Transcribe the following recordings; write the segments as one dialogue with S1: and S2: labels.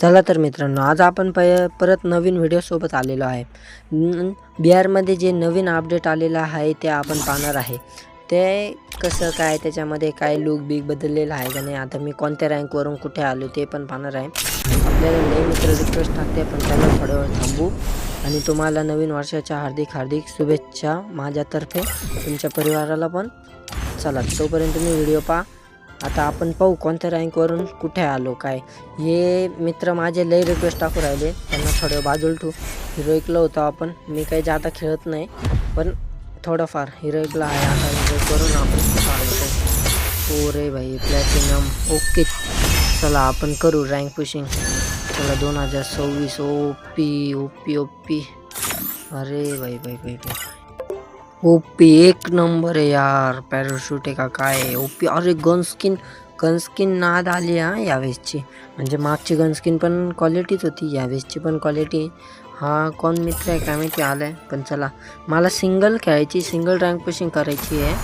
S1: चला तर मित्रांनो, आज आपण परत नवीन व्हिडिओसोबत आलेलो आहे. बिहारमध्ये जे नवीन अपडेट आलेलं आहे ते आपण पाहणार आहे. ते कसं काय, त्याच्यामध्ये काय लूक बीक बदललेलं आहे का नाही, आता मी कोणत्या रँकवरून कुठे आलो ते पण पाहणार आहे. आपल्याला लई मित्र रिक्वेस्ट टाकते, पण त्याला थोड्या वेळ थांबू. आणि तुम्हाला नवीन वर्षाच्या हार्दिक शुभेच्छा माझ्यातर्फे, तुमच्या परिवाराला पण. चला तोपर्यंत तुम्ही व्हिडिओ पहा. आता आपण पाहू कोणत्या रँकवरून कुठे आलो काय. हे मित्र माझे लई रिक्वेस्ट टाकू राहिले, त्यांना थोडं बाजूला ठेवू. हिरोईकला होतो आपण, मी काही जाता खेळत नाही, पण थोडंफार हिरोईकला आहे. आता हिरोईकवरून आपण कुठं आलो काय. हो रे भाई, प्लॅटिनम ओके. चला आपण करू रँक पुशिंग. चला 2026 ओपी ओपी ओपी. अरे भाई भाई भाई भाई, ओपी एक नंबर आहे यार. पॅराशूट आहे का काय आहे, ओपी. अरे गनस्किन नाद आली हा यावेळेसची. म्हणजे मागची गनस्किन पण क्वालिटीच होती, यावेळेसची पण क्वालिटी. हा कोण मित्र आहे काय माहिती आलाय. पण चला, मला सिंगल खेळायची, सिंगल रँक पुशिंग करायची आहे.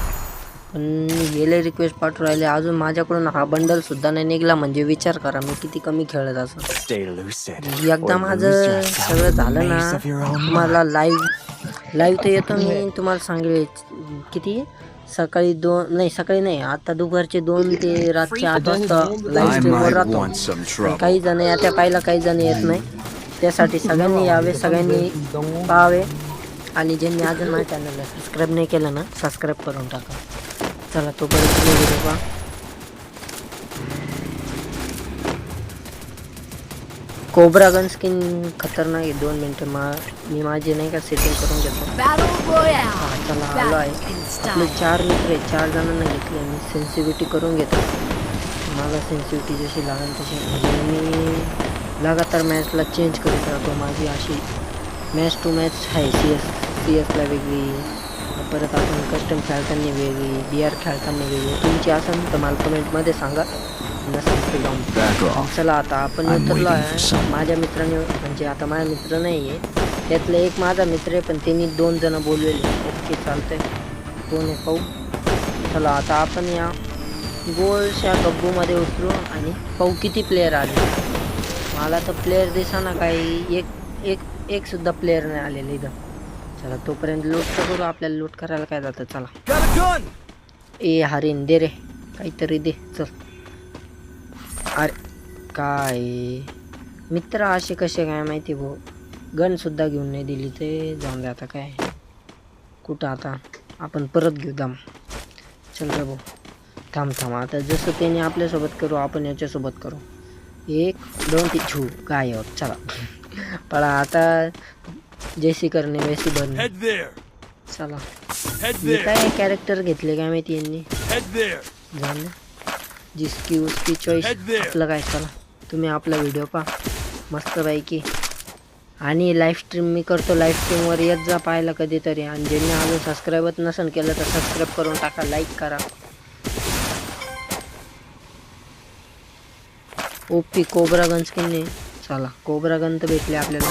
S1: पण गेले रिक्वेस्ट पाठवून राहिले, अजून माझ्याकडून हा बंडल सुद्धा नाही निघला. म्हणजे विचार करा मी किती कमी खेळत असं. एकदा माझं सगळं झालं ना, तुम्हाला लाईव्ह तर येतो मी. तुम्हाला सांगेल किती, सकाळी सकाळी नाही, आता दुपारचे 2 ते रातचे 8 वाजता लाईव्ह स्ट्रीमवर राहतो. काही जण येत्या पाहिला, काही जण येत नाही. त्यासाठी सगळ्यांनी यावे, सगळ्यांनी पाहावे. आणि ज्यांनी अजून माझ्या चॅनलला सबस्क्राईब नाही केलं ना, सबस्क्राईब करून टाका. चला तोपर्यंत तुम्ही व्हिडिओ पहा. कोब्रा गन स्किन खतरनाक आहे. 2 मिनटं मी माझी नाही का सेटिंग करून घेतो. चला आलो आहे. आपले 4 मित्र आहे, 4 जणांना घेतले. मी सेन्सिटिव्हिटी करून घेतो. मला सेन्सिटिव्हिटी जशी लागेल तशी, म्हणजे मी लगातार मॅचला चेंज करत राहतो. माझी अशी मॅच टू मॅच आहे. सी एसला वेगळी, परत आपण कस्टम खेळताना वेगळी, BR खेळताना वेगळी. तुमची असेल तर मला कमेंटमध्ये सांगा. चला आता आपण उतरलो आहे. माझ्या मित्राने, म्हणजे आता माझा मित्र नाही आहे, त्यातलं एक माझा मित्र आहे, पण त्यांनी 2 जण बोललेले. ओके चालतंय, 2 आहे पाहू. चला आता आपण या गोलशा गब्बूमध्ये उतरू आणि पाहू किती प्लेयर आले. मला तर प्लेयर दिसाना काही, एक सुद्धा प्लेयर नाही आलेले इथं. चला तोपर्यंत लूट तर करू, आपल्याला लूट करायला काय जातं. चला ए हरीन दे रे, काहीतरी दे चल. अरे काय मित्र असे कसे काय माहिती भाऊ, गन सुद्धा घेऊन नाही दिली. ते जाऊन दे आता, काय कुठं आता आपण परत घेऊ दम. चल रे भाऊ, थांब आता जसं त्याने आपल्यासोबत करू, आपण याच्यासोबत करू. 1 2 3 छू गायब. चला पळा आता, जैसी करणे वैसी बनणे. चला मी काय कॅरेक्टर घेतले काय माहिती यांनी, जाऊन जिसकी उसकी चॉईस. आपलं काय. चला तुम्ही आपला व्हिडिओ पहा मस्तपैकी. आणि लाईव्ह स्ट्रीम मी करतो, लाईव्ह स्ट्रीमवर येत जा पाहायला कधीतरी. आणि ज्यांनी अजून सबस्क्राईबच नसेल केलं तर सबस्क्राईब करून टाका, लाईक करा. ओपी कोब्रा गन स्किनने. चला कोब्रा गन तर भेटले आपल्याला,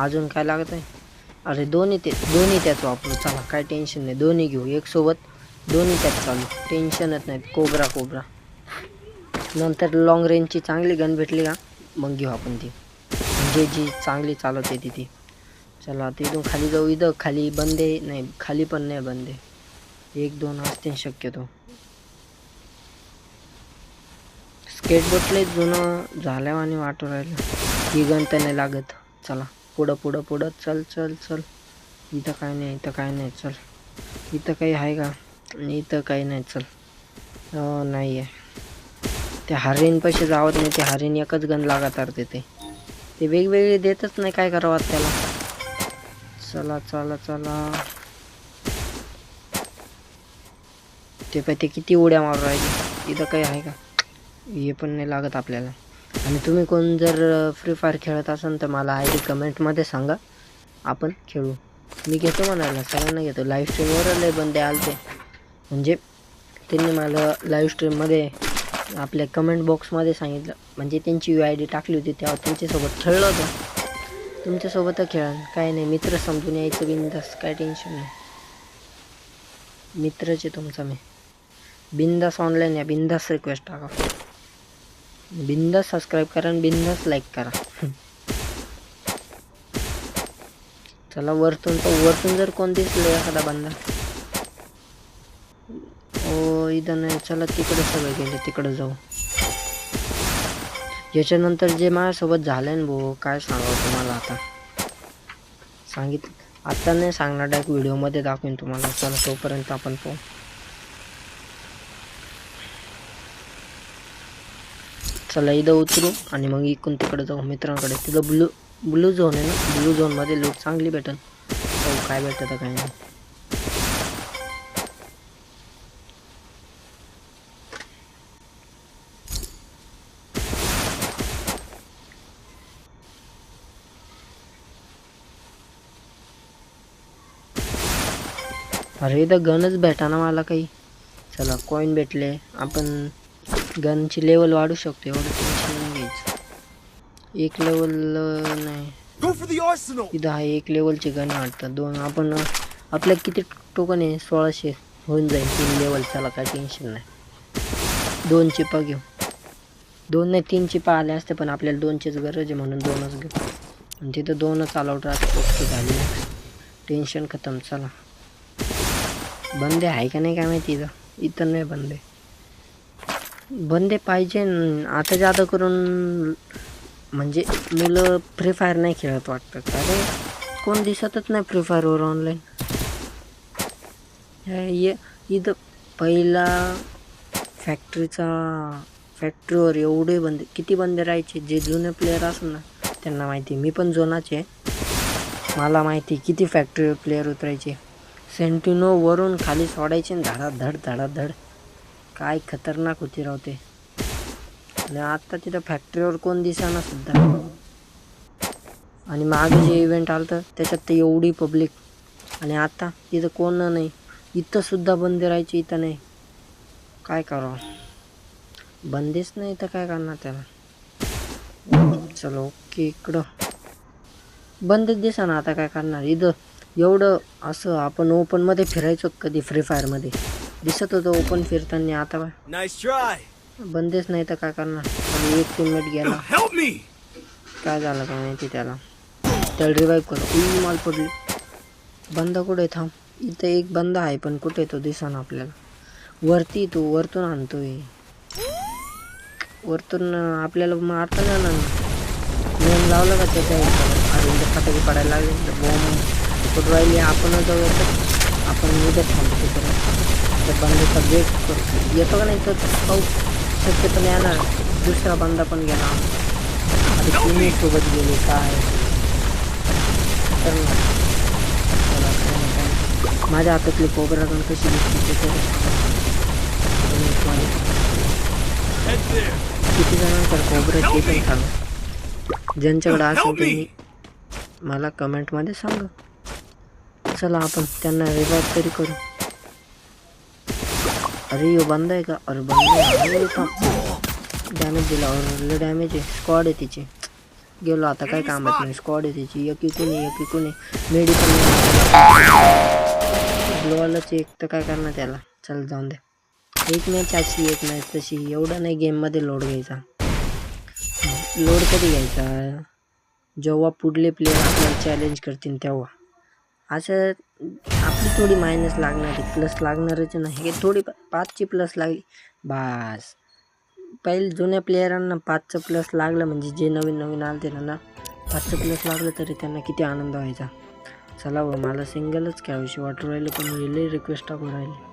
S1: अजून काय लागत आहे. अरे दोन्ही त्याच वापरू. चला काय टेन्शन नाही, दोन्ही घेऊ एक सोबत, दोन्ही त्यात चालू, टेन्शनच नाही. कोब्रा नंतर लॉंग रेंजची चांगली गन भेटली का मग घेऊ आपण ती, म्हणजे जी चांगली चालवते ती. चला आता इथून खाली जाऊ. इथं खाली बंदे नाही, खाली पण नाही बंदे, 1-2 असते शक्यतो. स्केटबोटले जुनं झाल्यावानी वाटू राहिलं. ही गन तर नाही लागत. चला पुढं चल. इथं काय नाही, चल. इथं काही आहे का, इथं काही नाही. चल नाही आहे. त्या हरिण पैसे जावत नाही, ते हरिण एकच गन लगातार देते, ते वेगवेगळे देतच नाही. काय करावं त्याला. चला ते ते किती उड्या मारू राहिले. इथं काही आहे का, हे पण नाही लागत आपल्याला. आणि तुम्ही कोण जर फ्री फायर खेळत असाल तर मला ID कमेंटमध्ये सांगा, आपण खेळू. मी घेतो म्हणायला, सगळ्यांना घेतो. लाईव्ह स्ट्रीमवर लय बंदे आलते, म्हणजे त्यांनी मला लाईव्ह स्ट्रीममध्ये आपल्या कमेंट बॉक्समध्ये सांगितलं, म्हणजे त्यांची UID टाकली होती, तेव्हा त्यांच्यासोबत खेळलो होतो. तुमच्यासोबतच खेळा, काय नाही. मित्र समजून यायचं बिंदास, काय टेन्शन नाही. मित्रच आहे तुमचा मी. बिंदास ऑनलाईन या, बिंदास रिक्वेस्ट टाका. बिंदास सबस्क्राईब करा आणि बिंदास लाईक करा. चला वरतून जर कोण दिसलं एखादा बंदा. ओ इथं नाही. चला तिकडे सगळे गेले, तिकडे जाऊ. याच्यानंतर जे माझ्यासोबत झालंय ना भाऊ, काय सांगावं तुम्हाला आता. सांगितलं आता नाही सांगणार, डायरेक्ट व्हिडिओमध्ये दाखवेन तुम्हाला. चला तोपर्यंत आपण पाहू. चला इथं उतरू आणि मग इकडून तिकडे जाऊ मित्रांकडे. तिथं ब्लू झोन आहे ना, ब्लू झोनमध्ये लूट चांगली भेटेल. हो काय भेटतं काय नाही. अरे इथं गनच भेटा ना मला काही. चला कॉईन भेटले, आपण गनची लेवल वाढू शकतो, एवढं टेन्शन नाही घ्यायचं. एक लेवल नाही इथं आहे, एक लेवलचे गन वाटतात. दोन आपण आपल्या किती टोकन आहे, 1600 होऊन जाईल 3 लेवल. चला काय टेन्शन नाही. 2 चिपा घेऊ. 2 नाही 3 चिपा आले असते, पण आपल्याला 2चीच गरज आहे म्हणून 2च घेऊ. आणि तिथं 2च अलाउड राहते. ओके झाली, टेन्शन खतम. चला बंदे आहे का नाही काय माहिती. इथं नाही बंदे पाहिजे. आता जादा करून म्हणजे मुलं फ्री फायर नाही खेळत वाटतं. अरे कोण दिसतच नाही फ्री फायरवर ऑनलाईन. इथं पहिला फॅक्टरीवर एवढे बंदे, किती बंदे राहायचे. जे जुने प्लेयर असेल ना त्यांना माहिती. मी पण जोनाचे, मला माहिती किती फॅक्टरीवर प्लेयर उतरायचे. सेंटिनो वरून खाली सोडायचे धडाधड. काय खतरनाक होती रावते. आणि आता तिथं फॅक्टरीवर कोण दिसेना सुद्धा. आणि मागे जे इव्हेंट आलं त्याच्यात तर एवढी पब्लिक. आणि आता तिथं कोण नाही. इथं सुद्धा बंदे राहायचे, इथं नाही. काय करावं, बंदेच नाही तर काय करणार त्याला. चलो ओके, इकडं बंदच दिसा ना. आता काय करणार. इथं एवढं असं आपण ओपनमध्ये फिरायचो कधी फ्री फायरमध्ये, दिसत होतं ओपन फिरताना. आता बंदेच नाही तर काय करणार. एक टीममेट गेला, काय झालं काय माहिती त्याला रिवाईव्ह करू. माल पडली. बंदा कुठे थांब. इथं एक बंदा आहे पण कुठे तो दिसा आपल्याला. वरती तो वरतून आणतोय, वरतून आपल्याला मारता ना. मेन लावलं का त्याच्या. अरे फटाके पडायला लागले, बॉम्ब कुठं राहिली. आपणच जाऊ येतं, आपण इथं थांबतो परत. त्या बंदाचा वेट करतो, येतो का नाही तर पाहू. शक्यतो नाही येणार. दुसरा बंदा पण गेला. अरे तुम्ही सोबत गेले काय. माझ्या हातातली कोबरा गन कशी दिसते किती जणांकडे कोबरा ते पण सांगा. ज्यांच्याकडे असेल त्यांनी मला कमेंटमध्ये सांगा. चला आपण त्यांना रिवाइव तरी करू. अरे यो बंद आहे का. अरे बंद डॅमेज दिला. और डॅमेज आहे. स्क्वॉड आहे तिची. गेलो आता काय कामात नाही. स्क्वॉड आहे तिची. एक इकून मेडी पण ग्लोवालाच एक तर काय करणार त्याला. चल जाऊन द्या. एक मॅच अशी एक मॅच तशी. एवढा नाही गेममध्ये लोड घ्यायचा. लोड कधी घ्यायचा, जेव्हा पुढले प्लेयर आपल्याला चॅलेंज करतील तेव्हा. असं आपली थोडी मायनस लागणार, प्लस लागणारच नाही. थोडी 5ची प्लस लागली बास. पहिले जुन्या प्लेयरांना 5चं प्लस लागलं म्हणजे जे नवीन आले ना 5चं प्लस लागलं तरी त्यांना किती आनंद व्हायचा. चला मला सिंगलच खेळायची वाटू राहिलं, पण रिले रिक्वेस्ट टाकू राहिले.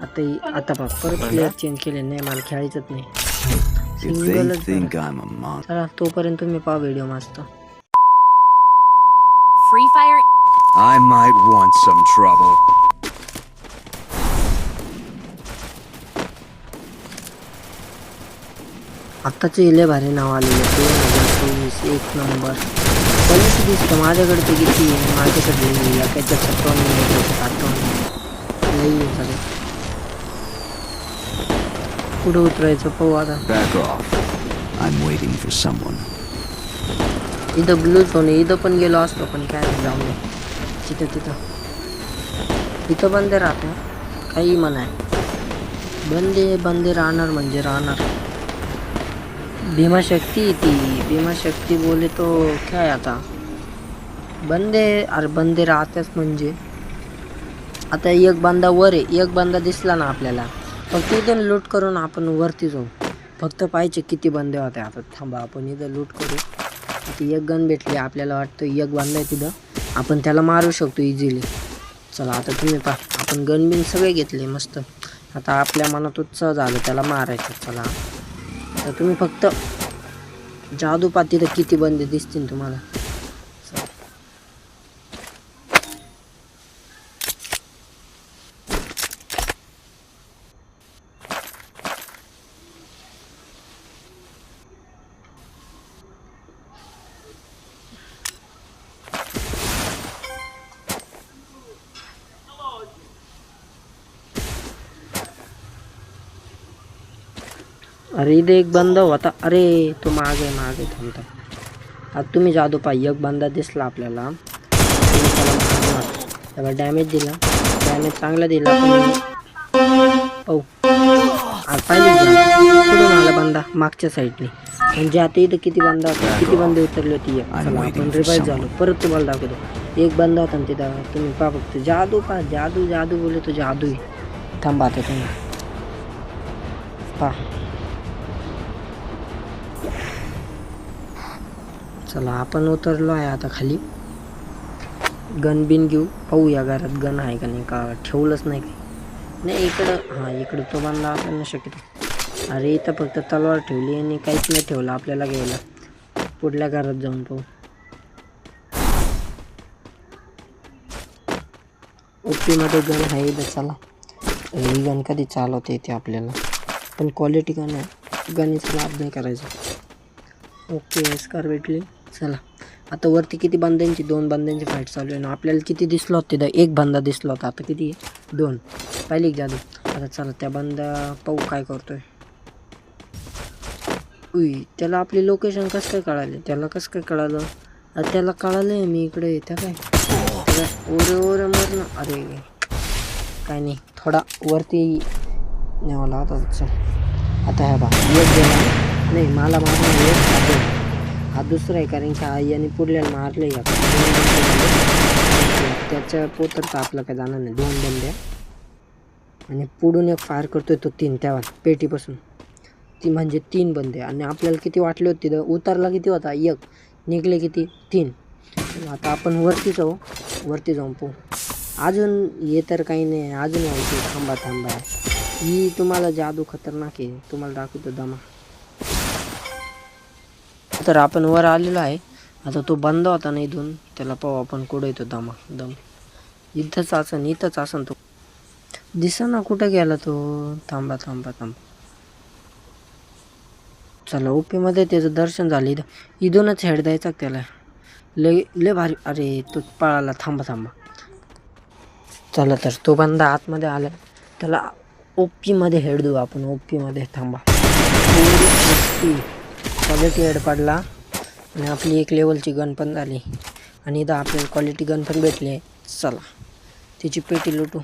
S1: आता बघ परत प्लेयर चेंज केले. नाही मला खेळायचंच नाही, सिंगलच. चला तोपर्यंत तुम्ही पहा व्हिडिओ मस्त.
S2: Free Fire.
S3: I might want some trouble.
S1: आत्ताचे इले भारी नाव आलेले. 2024 एक नंबर क्वालिटी दिसतं. माझ्याकडे ते किती आहे, माझ्याकडे एकाच्या 57 लई आहे सगळं. पुढे उतरायचं पाहू आता.
S3: Back off. I'm waiting for someone.
S1: इथं ब्लू झोन आहे. इथं पण गेलो असतो पण काय नाही, जाऊ दे. इथं बंदे राहते काही म्हणाय. बंदे राहणार म्हणजे राहणार. भीमा शक्ति बोले तो क्या है आता बंदे अरे बंदे राहतेच म्हणजे आता एक बंदा वर आहे एक बंदा दिसला ना आपल्याला फक्त इथून लूट करून आपण वरती जाऊ फक्त पाहिजे किती बंदे होते आता थांबा आपण इथं लूट करू आता एक गन भेटली आपल्याला वाटतं एक बंदा आहे तिथं आपण त्याला मारू शकतो इझिली चला आता तुम्ही पहा आपण गन बिन सगळे घेतले मस्त आता आपल्या मनात उत्साह झालं त्याला मारायचं चला तर तुम्ही फक्त जादू पहा तिथं किती बंदे दिसतील तुम्हाला अरे इथे एक बंदा होता अरे तो मागे थांबता आता तुम्ही जादू पहा एक बंदा दिसला आपल्याला तुम्ही त्याला मारणार त्याला डॅमेज दिला डॅमेज चांगला दिला पाहू आज पाहिजे कुठून आला बंदा मागच्या साईडने म्हणजे आता इथं किती बंदा होता किती बंदे उतरले होती चला आपण रिवाईज झालो परत तुम्हाला दाखवतो एक बंदा होता ना तिथं तुम्ही पहा फक्त जादू पहा जादू बोले तो जादू आहे थांबा आता तुम्ही पहा चला आपण उतरलो आहे आता खाली गन बिन घेऊ पाहूया घरात गन आहे का नाही का ठेवलंच नाही काही नाही इकडं हां इकडं तो बंदा आपल्याला शक्यतो अरे इथं फक्त तलवार ठेवली आणि काहीच नाही ठेवलं आपल्याला घ्यायला पुढल्या घरात जाऊन पाहू ओपीमध्ये गन आहे इथं चला ही गन कधी चालवते येते आपल्याला पण क्वालिटी गन आहे गनीचा लाभ नाही करायचा ओके स्कार भेटली चला आता वरती किती बंद्यांची 2 बंद्यांची फाईट चालू आहे ना आपल्याला किती दिसलं होतं तिथं एक बंदा दिसला होता आता किती आहे 2 पाहिली जादू आता चला त्या बंदा पाहू काय करतोय त्याला आपली लोकेशन कसं काय कळाले त्याला कसं काय कळालं त्याला कळालं आहे मी इकडे येत्या काय ओरे मर ना अरे काय नाही थोडा वरती न्यावा होता चल आता ह्या बा एक गेला नाही मला मारून हा दुसरा आहे कारण की आई आणि पुढल्याला मारलं त्याच्या पोतर आपलं काय जाणार नाही 2 बंद्या आणि पुढून एक फायर करतोय तो 3 तेव्हा पेटीपासून ती म्हणजे 3 बंदे आणि आपल्याला किती वाटले होते तिथं उतरला किती होता 1 निघले किती 3 आता आपण वरती जाऊन पाहू अजून हे तर काही नाही अजून यायचं थांबा ही तुम्हाला जादू खतरनाक आहे तुम्हाला दाखवतो दमा तर आपण वर आलेलो आहे आता तो बंद होता ना इथून त्याला पाहू आपण कुठं येतो दम इथंच असन तो दिसा ना कुठं गेला तो थांबा चला ओपीमध्ये त्याचं दर्शन झालं इथूनच हेड द्यायचा त्याला लय भारी अरे तो पळाला थांबा चला तर तो बंदा आतमध्ये आला त्याला ओपीमध्ये हेड देऊ आपण ओपीमध्ये थांबा क्वालिटी हेड पडला आणि आपली 1 लेवलची गन पण झाली आणि इथं आपल्याला क्वालिटी गन पण भेटली आहे चला तिची पेटी लुटू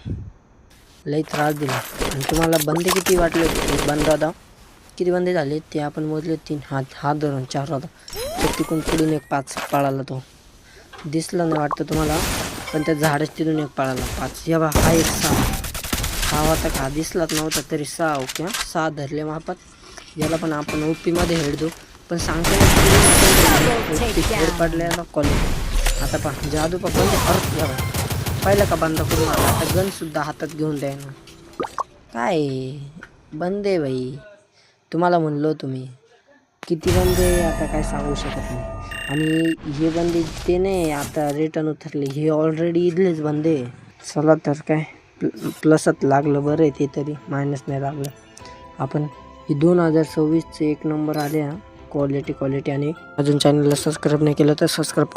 S1: लई त्रास दिला आणि तुम्हाला बंदे किती वाटले एक बंदा होता किती बंदे झाले ते आपण मोजले 3 हात धरून 4 होता तर तिकडून पुढून एक 5 पळाला तो दिसला नाही वाटतं तुम्हाला पण त्या झाडच तिथून एक पळाला 5 या बा हा एक 6 हा होता का दिसलाच नव्हता तरी 6 ओके 6 धरले मापात याला पण आपण ओपीमध्ये हेड देऊ पण सांगतो हेड पडल्याला क्वालिटी आता पहा जादू बंद पाहिलं का बंद करून आता गनसुद्धा हातात घेऊन द्यायना काय बंदे बाई तुम्हाला म्हणलो तुम्ही किती बंदे आता काय सांगू शकत नाही आणि हे बंदे ते नाही आता रिटर्न उतरले हे ऑलरेडी इथलेच बंदे चला तर काय प्लसच लागलं बरं आहे ते तरी मायनस नाही लागलं आपण ही 2026चे 1 नंबर आले क्वालिटी आणि अजून चॅनलला सबस्क्राईब नाही केलं तर सबस्क्राईब करा